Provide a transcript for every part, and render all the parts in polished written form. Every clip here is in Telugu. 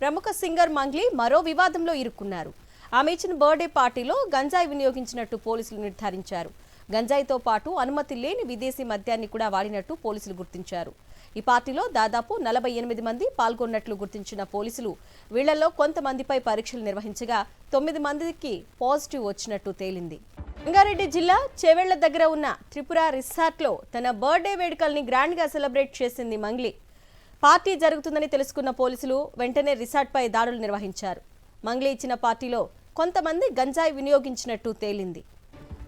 ప్రముఖ సింగర్ మంగ్లీ మరో వివాదంలో ఇరుక్కున్నారు. ఆమె ఇచ్చిన బర్త్డే పార్టీలో గంజాయి వినియోగించినట్టు పోలీసులు నిర్ధారించారు. గంజాయితో పాటు అనుమతి లేని విదేశీ మద్యాన్ని కూడా వాడినట్టు పోలీసులు గుర్తించారు. ఈ పార్టీలో దాదాపు 48 మంది పాల్గొన్నట్లు గుర్తించిన పోలీసులు వీళ్లలో కొంతమందిపై పరీక్షలు నిర్వహించగా 9 మందికి పాజిటివ్ వచ్చినట్టు తేలింది. రంగారెడ్డి జిల్లా చేవెళ్ల దగ్గర ఉన్న త్రిపుర రిసార్ట్లో తన బర్త్డే వేడుకల్ని గ్రాండ్ గా సెలబ్రేట్ చేసింది మంగ్లీ. పార్టీ జరుగుతుందని తెలుసుకున్న పోలీసులు వెంటనే రిసార్ట్పై దాడులు నిర్వహించారు. మంగ్లీ ఇచ్చిన పార్టీలో కొంతమంది గంజాయి వినియోగించినట్టు తేలింది.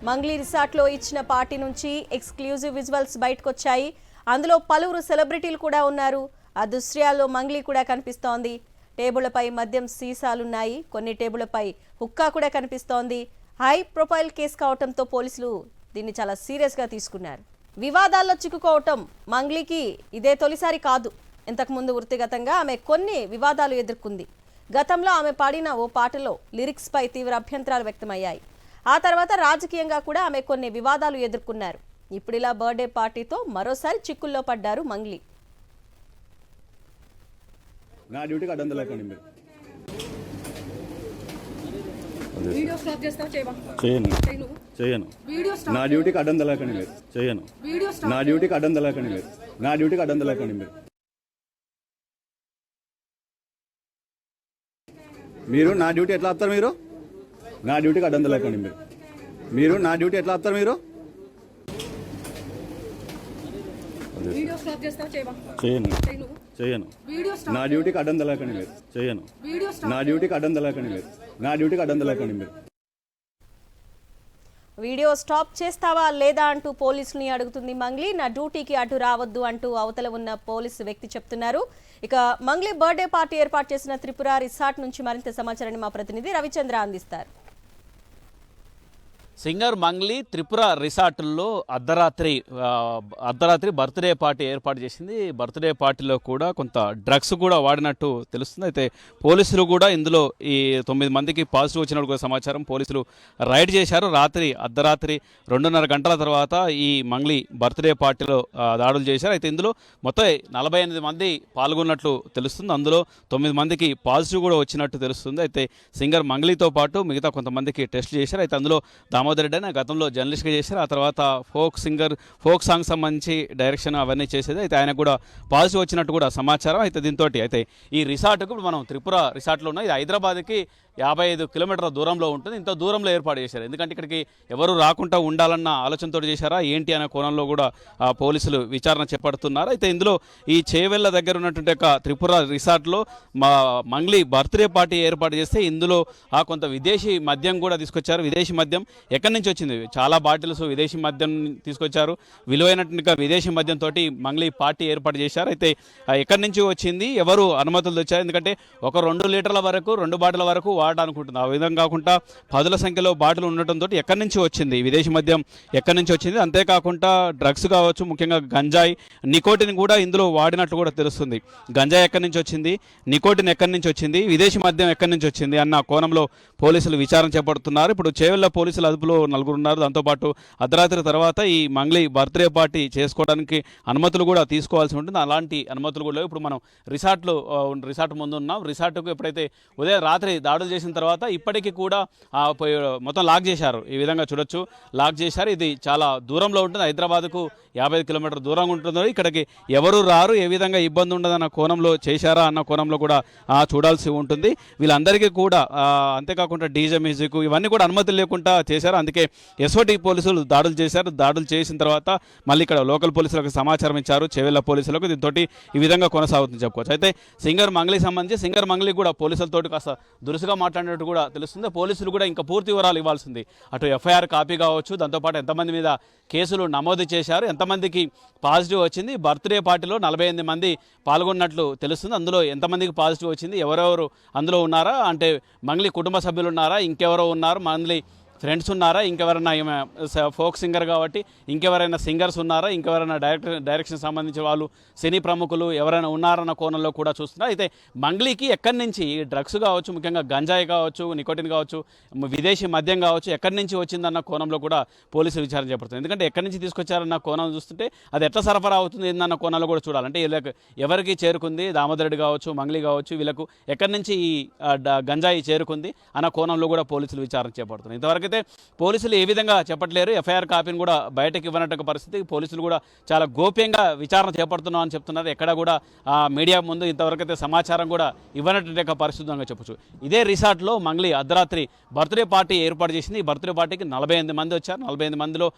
మంగ్లీ రిసార్ట్లో ఇచ్చిన పార్టీ నుంచి ఎక్స్క్లూజివ్ విజువల్స్ బయటకొచ్చాయి. అందులో పలువురు సెలబ్రిటీలు కూడా ఉన్నారు. ఆ దృశ్యాల్లో మంగ్లీ కూడా కనిపిస్తోంది. టేబుళ్లపై మద్యం సీసాలున్నాయి. కొన్ని టేబుళ్లపై హుక్కా కూడా కనిపిస్తోంది. హై ప్రొఫైల్ కేసు కావడంతో పోలీసులు దీన్ని చాలా సీరియస్గా తీసుకున్నారు. వివాదాల్లో చిక్కుకోవటం మంగ్లీకి ఇదే తొలిసారి కాదు. ఇంతకుముందు వృత్తిగతంగా ఆమె కొన్ని వివాదాలు ఎదుర్కొంది. గతంలో ఆమె పాడిన ఓ పాటలో లిరిక్స్ పై తీవ్ర అభ్యంతరాలు వ్యక్తమయ్యాయి. ఆ తర్వాత రాజకీయంగా కూడా ఆమె కొన్ని వివాదాలు ఎదుర్కొన్నారు. ఇప్పుడు ఇలా బర్త్డే పార్టీతో మరోసారి చిక్కుల్లో పడ్డారు మంగ్లీ. నా డ్యూటీకి అడ్డం లేకండి మీరు. చేయను. నా డ్యూటీకి అడ్డం లేకండి మీరు. చేయను. నా డ్యూటీకి అడ్డం లేకండి మీరు. నా డ్యూటీకి అడ్డం లేకండి మీరు. మీరు నా డ్యూటీ ఎట్లా ఆపుతారు? మీరు నా డ్యూటీకి అడ్డం లేకండి మీరు. మీరు నా డ్యూటీ ఎట్లా ఆపుతారు? మీరు చేయను. నా డ్యూటీకి అడ్డం లేకండి మీరు. చేయను. నా డ్యూటీకి అడ్డం లేకండి మీరు. నా డ్యూటీకి అడ్డం లేకండి మీరు. వీడియో స్టాప్ చేస్తావా లేదా అంటూ పోలీసుల్ని అడుగుతుంది మంగ్లీ. నా డ్యూటీకి అటు రావద్దు అంటూ అవతల ఉన్న పోలీసు వ్యక్తి చెప్తున్నారు. ఇక మంగ్లీ బర్త్డే పార్టీ ఏర్పాటు చేసిన త్రిపుర రిసార్ట్ నుంచి మరింత సమాచారాన్ని మా ప్రతినిధి రవిచంద్ర అందిస్తారు. సింగర్ మంగ్లీ త్రిపుర రిసార్ట్లో అర్ధరాత్రి బర్త్డే పార్టీ ఏర్పాటు చేసింది. బర్త్డే పార్టీలో కూడా కొంత డ్రగ్స్ కూడా వాడినట్టు తెలుస్తుంది. అయితే పోలీసులు కూడా ఇందులో ఈ 9 మందికి పాజిటివ్ వచ్చినట్టు కూడా సమాచారం. పోలీసులు రైడ్ చేశారు. అర్ధరాత్రి 2:30 గంటల తర్వాత ఈ మంగ్లీ బర్త్డే పార్టీలో దాడులు చేశారు. అయితే ఇందులో మొత్తం 48 మంది పాల్గొన్నట్లు తెలుస్తుంది. అందులో 9 మందికి పాజిటివ్ కూడా వచ్చినట్టు తెలుస్తుంది. అయితే సింగర్ మంగ్లీతో పాటు మిగతా కొంతమందికి టెస్ట్ చేశారు. అయితే అందులో దామోదర్ రెడ్డి అని గతంలో జర్నలిస్ట్గా చేశారు. ఆ తర్వాత ఫోక్ సాంగ్ సంబంధించి డైరెక్షన్ అవన్నీ చేసేది. అయితే ఆయన కూడా పాజిటివ్ వచ్చినట్టు కూడా సమాచారం. అయితే దీంతో అయితే ఈ రిసార్ట్కు ఇప్పుడు మనం త్రిపుర రిసార్ట్లో ఉన్నాం. ఇది హైదరాబాద్కి 55 కిలోమీటర్ల దూరంలో ఉంటుంది. ఇంత దూరంలో ఏర్పాటు చేశారు. ఎందుకంటే ఇక్కడికి ఎవరు రాకుండా ఉండాలన్న ఆలోచనతో చేశారా ఏంటి అనే కోణంలో కూడా పోలీసులు విచారణ చేపడుతున్నారు. అయితే ఇందులో ఈ చేవెళ్ల దగ్గర ఉన్నటువంటి త్రిపుర రిసార్ట్లో మంగ్లీ బర్త్డే పార్టీ ఏర్పాటు చేస్తే ఇందులో కొంత విదేశీ మద్యం కూడా తీసుకొచ్చారు. విదేశీ మద్యం ఎక్కడి నుంచి వచ్చింది? చాలా బాటిల్స్ విదేశీ మద్యం తీసుకొచ్చారు. విలువైనటువంటి విదేశీ మద్యంతో మంగ్లీ పార్టీ ఏర్పాటు చేశారు. అయితే ఎక్కడి నుంచి వచ్చింది, ఎవరు అనుమతులు తెచ్చారు? ఎందుకంటే ఒక 2 లీటర్ల వరకు 2 బాటిల్ వరకు వాడాలనుకుంటుంది. ఆ విధంగా కాకుండా 10ల సంఖ్యలో బాటిల్ ఉండటంతో ఎక్కడి నుంచి వచ్చింది, విదేశీ మద్యం ఎక్కడి నుంచి వచ్చింది, అంతేకాకుండా డ్రగ్స్ కావచ్చు, ముఖ్యంగా గంజాయి, నికోటిన్ కూడా ఇందులో వాడినట్లు కూడా తెలుస్తుంది. గంజాయి ఎక్కడి నుంచి వచ్చింది, నికోటిన్ ఎక్కడి నుంచి వచ్చింది, విదేశీ మద్యం ఎక్కడి నుంచి వచ్చింది అన్న కోణంలో పోలీసులు విచారణ చేపడుతున్నారు. ఇప్పుడు చేవెళ్ల పోలీసులు అదుపులో 4 ఉన్నారు. దాంతోపాటు అర్ధరాత్రి తర్వాత ఈ మంగ్లీ బర్త్డే పార్టీ చేసుకోవడానికి అనుమతులు కూడా తీసుకోవాల్సి ఉంటుంది. అలాంటి అనుమతులు కూడా ఇప్పుడు మనం రిసార్ట్ ముందు ఉన్నాం. రిసార్ట్కు ఎప్పుడైతే ఉదయం రాత్రి దాడులు చేసిన తర్వాత ఇప్పటికీ కూడా మొత్తం లాక్ చేశారు. ఈ విధంగా చూడొచ్చు, లాక్ చేశారు. ఇది చాలా దూరంలో ఉంటుంది. హైదరాబాద్కు 55 కిలోమీటర్ల దూరంగా ఉంటుందో ఇక్కడికి ఎవరు రారు, ఏ విధంగా ఇబ్బంది ఉండదన్న కోణంలో చేశారా అన్న కోణంలో కూడా చూడాల్సి ఉంటుంది. వీళ్ళందరికీ కూడా అంతేకాకుండా డీజే మ్యూజిక్ ఇవన్నీ కూడా అనుమతులు లేకుండా చేశారు. అందుకే ఎస్ఓటీ పోలీసులు దాడులు చేశారు. దాడులు చేసిన తర్వాత మళ్ళీ ఇక్కడ లోకల్ పోలీసులకు సమాచారం ఇచ్చారు, చేవెళ్ల పోలీసులకు. దీంతో ఈ విధంగా కొనసాగుతుంది చెప్పుకోవచ్చు. అయితే సింగర్ మంగ్లీకి సంబంధించి సింగర్ మంగ్లీ కూడా పోలీసులతో కాస్త దురుసుగా మాట్లాడినట్టు కూడా తెలుస్తుంది. పోలీసులు కూడా ఇంకా పూర్తి వివరాలు ఇవ్వాల్సింది. అటు ఎఫ్ఐఆర్ కాపీ కావచ్చు, దాంతోపాటు ఎంతమంది మీద కేసులు నమోదు చేశారు, ఎంతమందికి పాజిటివ్ వచ్చింది, బర్త్డే పార్టీలో 48 మంది పాల్గొన్నట్లు తెలుస్తుంది. అందులో ఎంతమందికి పాజిటివ్ వచ్చింది, ఎవరెవరు అందులో ఉన్నారా, అంటే మంగ్లీ కుటుంబ సభ్యులు ఉన్నారా, ఇంకెవరో ఉన్నారు, మంగ్లీ ఫ్రెండ్స్ ఉన్నారా, ఇంకెవరైనా ఈమె ఫోక్ సింగర్ కాబట్టి ఇంకెవరైనా సింగర్స్ ఉన్నారా, ఇంకెవరైనా డైరెక్షన్ సంబంధించిన వాళ్ళు సినీ ప్రముఖులు ఎవరైనా ఉన్నారన్న కోణంలో కూడా చూస్తున్నారు. అయితే మంగ్లీకి ఎక్కడి నుంచి డ్రగ్స్ కావచ్చు, ముఖ్యంగా గంజాయి కావచ్చు, నికోటిన్ కావచ్చు, విదేశీ మద్యం కావచ్చు, ఎక్కడి నుంచి వచ్చిందన్న కోణంలో కూడా పోలీసులు విచారణ చేపడుతుంది. ఎందుకంటే ఎక్కడి నుంచి తీసుకొచ్చారన్న కోణం చూస్తుంటే అది ఎట్లా సరఫరా అవుతుంది ఏందన్న కోణంలో కూడా చూడాలంటే వీళ్ళకి ఎవరికి చేరుకుంది, దామోదరుడు కావచ్చు, మంగ్లీ కావచ్చు, వీళ్ళకు ఎక్కడి నుంచి ఈ గంజాయి చేరుకుంది అన్న కోణంలో కూడా పోలీసులు విచారణ చేపడుతున్నారు. ఇంతవరకైతే పోలీసులు ఏ విధంగా చెప్పట్లేరు. ఎఫ్ఐఆర్ కాపీని కూడా బయటకు ఇవ్వనట్టు పరిస్థితి. పోలీసులు కూడా చాలా గోప్యంగా విచారణ చేపడుతున్నాం అని చెప్తున్నారు. ఎక్కడ కూడా మీడియా ముందు ఇంతవరకైతే సమాచారం కూడా ఇవ్వనట్టు పరిస్థితి అని చెప్పొచ్చు. ఇదే రిసార్ట్లో మంగ్లీ అర్ధరాత్రి బర్త్డే పార్టీ ఏర్పాటు చేసింది. ఈ బర్త్డే పార్టీకి 48 మంది వచ్చారు. 48 మందిలో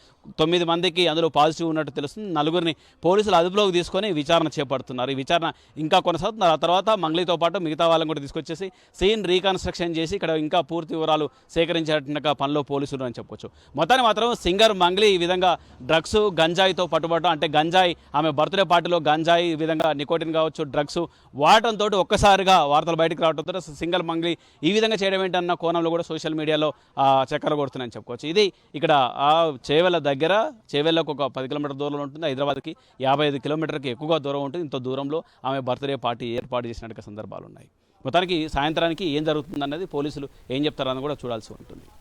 9 మందికి అందులో పాజిటివ్ ఉన్నట్టు తెలుస్తుంది. 4గురిని పోలీసులు అదుపులోకి తీసుకొని విచారణ చేపడుతున్నారు. ఈ విచారణ ఇంకా కొనసాగుతుంది. ఆ తర్వాత మంగ్లీతో పాటు మిగతా వాళ్ళని కూడా తీసుకొచ్చేసి సీన్ రీకన్స్ట్రక్షన్ చేసి ఇక్కడ ఇంకా పూర్తి వివరాలు సేకరించేట పనిలో పోలీసులు అని చెప్పొచ్చు. మొత్తాన్ని మాత్రం సింగర్ మంగ్లీ ఈ విధంగా డ్రగ్స్ గంజాయితో పట్టుబడటం, అంటే గంజాయి ఆమె బర్త్డే పార్టీలో గంజాయి ఈ విధంగా నికోటిన్ కావచ్చు డ్రగ్స్ వాడటంతో ఒక్కసారిగా వార్తలు బయటకు రావడంతో సింగర్ మంగ్లీ ఈ విధంగా చేయడం ఏంటన్న కోణంలో కూడా సోషల్ మీడియాలో చక్కర కొడుతున్నాయని చెప్పుకోవచ్చు. ఇది ఇక్కడ చేవెళ్ళ దగ్గర, చేవెళ్ళకు ఒక 10 కిలోమీటర్ దూరంలో ఉంటుంది. హైదరాబాద్కి 55 కిలోమీటర్కి ఎక్కువగా దూరం ఉంటుంది. ఇంత దూరంలో ఆమె బర్త్డే పార్టీ ఏర్పాటు చేసినట్టు సందర్భాలు ఉన్నాయి. మొత్తానికి సాయంత్రానికి ఏం జరుగుతుందన్నది పోలీసులు ఏం చెప్తారని కూడా చూడాల్సి ఉంటుంది.